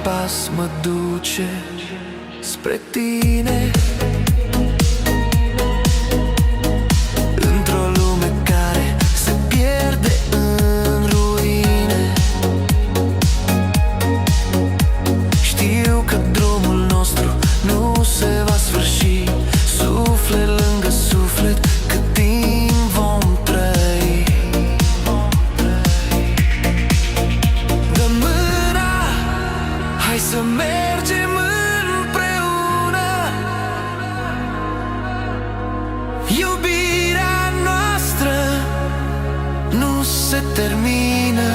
pas mă duce spre tine, într-o lume care se pierde în ruine. Știu că drumul nostru nu se va sfârși, suflet lângă suflet, cât timp vom trăi. Dă mâna, hai să mergem împreună. Iubirea noastră nu se termină.